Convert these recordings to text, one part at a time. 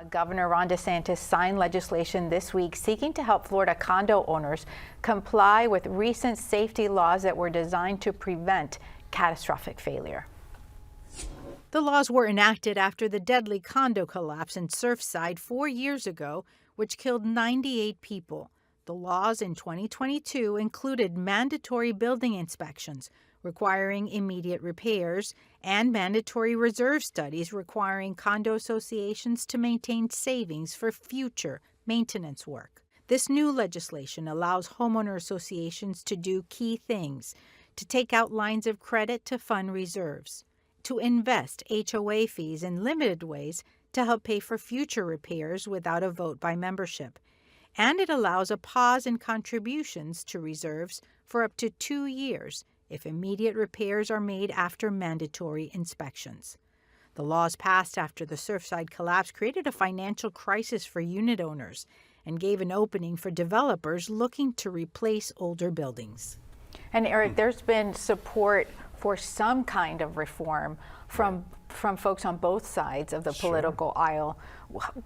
Governor Ron DeSantis signed legislation this week seeking to help Florida condo owners comply with recent safety laws that were designed to prevent catastrophic failure. The laws were enacted after the deadly condo collapse in Surfside 4 years ago, which killed 98 people. The laws in 2022 included mandatory building inspections requiring immediate repairs and mandatory reserve studies requiring condo associations to maintain savings for future maintenance work. This new legislation allows homeowner associations to do key things: to take out lines of credit to fund reserves, to invest HOA fees in limited ways to help pay for future repairs without a vote by membership. And it allows a pause in contributions to reserves for up to 2 years if immediate repairs are made after mandatory inspections. The laws passed after the Surfside collapse created a financial crisis for unit owners and gave an opening for developers looking to replace older buildings. And Eric, there's been support for some kind of reform from folks on both sides of the political aisle.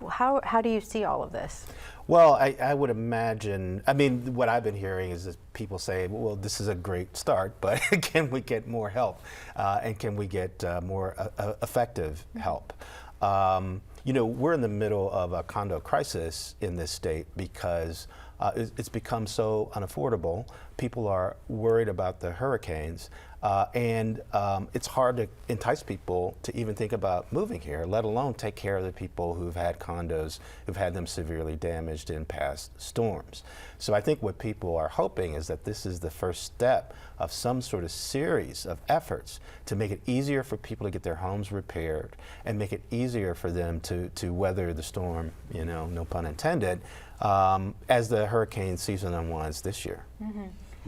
How do you see all of this? Well, I would imagine, I mean, what I've been hearing is that people say, well, this is a great start, but can we get more help? And can we get more effective help? You know, we're in the middle of a condo crisis in this state because it's become so unaffordable. People are worried about the hurricanes, and it's hard to entice people to even think about moving here, let alone take care of the people who've had condos, who've had them severely damaged in past storms. So I think what people are hoping is that this is the first step of some sort of series of efforts to make it easier for people to get their homes repaired and make it easier for them to weather the storm, you know, no pun intended, as the hurricane season unwinds this year. Mm-hmm.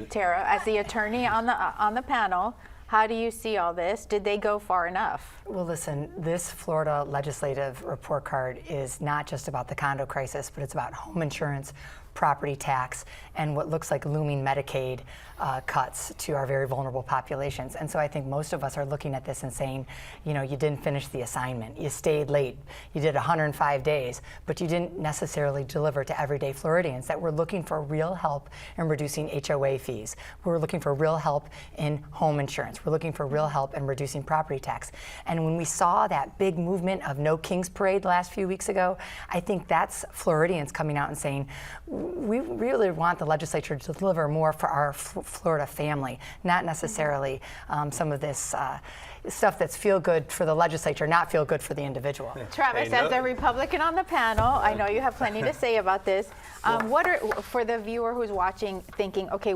Tara, as the attorney on the panel, how do you see all this? Did they go far enough? Well, listen, this Florida legislative report card is not just about the condo crisis, but it's about home insurance, property tax, and what looks like looming Medicaid cuts to our very vulnerable populations. And so I think most of us are looking at this and saying, you know, you didn't finish the assignment, you stayed late, you did 105 days, but you didn't necessarily deliver to everyday Floridians that we're looking for real help in reducing HOA fees. We're looking for real help in home insurance. We're looking for real help in reducing property tax. And when we saw that big movement of No Kings Parade the last few weeks ago, I think that's Floridians coming out and saying, we really want the legislature to deliver more for our Florida family, not necessarily some of this stuff that's feel good for the legislature, not feel good for the individual. Travis, as a Republican on the panel, I know you have plenty to say about this. What are, for the viewer who's watching, thinking, okay,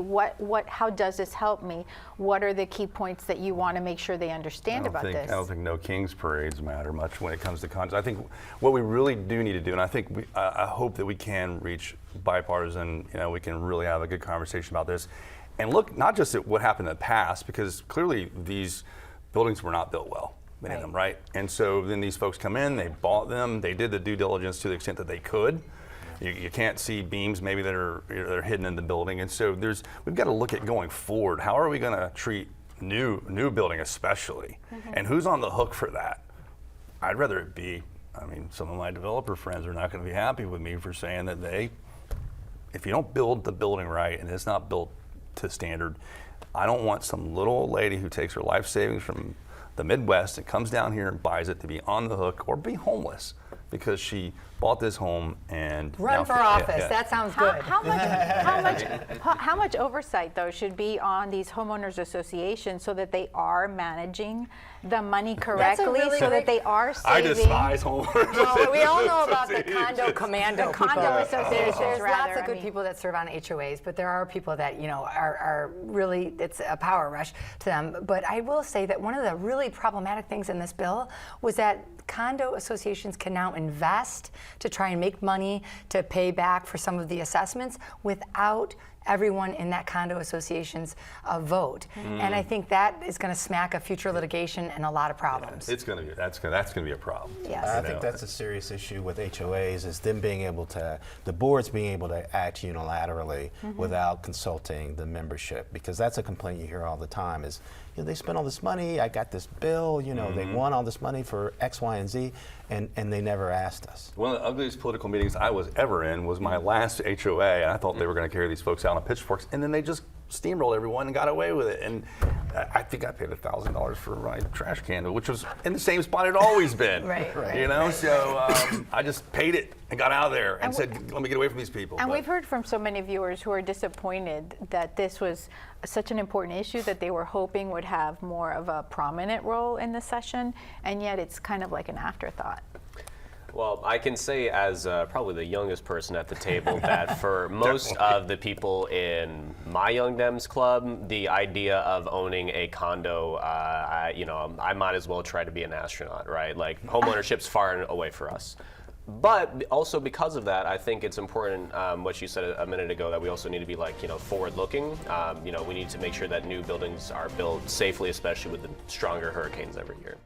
how does this help me? What are the key points that you want to make sure they understand about this? I don't think No Kings Parades matter much when it comes to condos. I think what we really do need to do, and I think I hope that we can reach bipartisan, you know, we can really have a good conversation about this, and look not just at what happened in the past, because clearly these buildings were not built well, many of them, right? And so then these folks come in, they bought them, they did the due diligence to the extent that they could. You can't see beams maybe that are hidden in the building, and so we've got to look at going forward. How are we going to treat new building especially, and who's on the hook for that? I'd rather it be, I mean, some of my developer friends are not going to be happy with me for saying that if you don't build the building right and it's not built to standard, I don't want some little old lady who takes her life savings from the Midwest and comes down here and buys it to be on the hook or be homeless because she bought this home and run for office. That sounds good. How much oversight though should be on these homeowners associations so that they are managing the money correctly, so that they are saving? I despise homeowners. Well, we all know about the condo commando. The condo associations. There's lots of good people that serve on HOAs, but there are people that, you know, are really, it's a power rush to them. But I will say that one of the really problematic things in this bill was that condo associations can now invest to try and make money to pay back for some of the assessments without everyone in that condo association's vote. And I think that is going to smack of future litigation and a lot of problems. It's going to be that's going to be a problem. Yes. I think that's a serious issue with HOAs, is them being able to, the boards being able to act unilaterally without consulting the membership, because that's a complaint you hear all the time is, you know, they spent all this money, I got this bill, you know, they won all this money for X, Y, and Z, and they never asked us. One of the ugliest political meetings I was ever in was my last HOA, and I thought they were going to carry these folks out on pitchforks, and then they just steamrolled everyone and got away with it. And I think I paid $1,000 for my trash can, which was in the same spot it had always been. Right. You know, so I just paid it and got out of there and said, let me get away from these people. And But- we've heard from so many viewers who are disappointed that this was such an important issue that they were hoping would have more of a prominent role in the session, and yet it's kind of like an afterthought. Well, I can say as probably the youngest person at the table that for most of the people in my Young Dems club, the idea of owning a condo, I might as well try to be an astronaut, right? Like homeownership's far away for us. But also because of that, I think it's important what you said a minute ago, that we also need to be forward-looking. We need to make sure that new buildings are built safely, especially with the stronger hurricanes every year.